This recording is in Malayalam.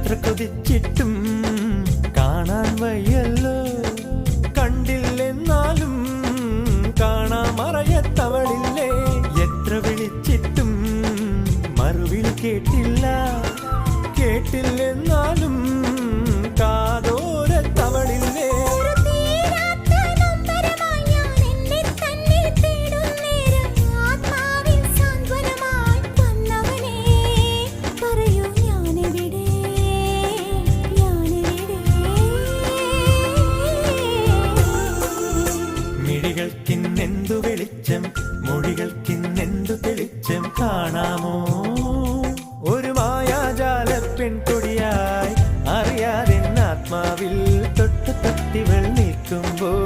എത്ര കൊതിച്ചിട്ടും കാണാൻ വയ്യല്ലോ. കണ്ടില്ലെന്നാലും കാണാമറയത്തവളില്ലേ. എത്ര വിളിച്ചിട്ടും മറുവിളി കേട്ടില്ല. കേട്ടില്ലെന്നാലും കാതോരത്തവളില്ലേ. മിഴികൾക്കിന്നെന്തു വെളിച്ചം, മൊഴികൾക്കിന്നെന്തു തെളിച്ചം. കാണാമോ ഒരു മായാജാല പെൺകൊടിയായി അറിയാതെ ആത്മാവിൽ തൊട്ടു തൊട്ടിവൾ നിൽക്കുമ്പോൾ.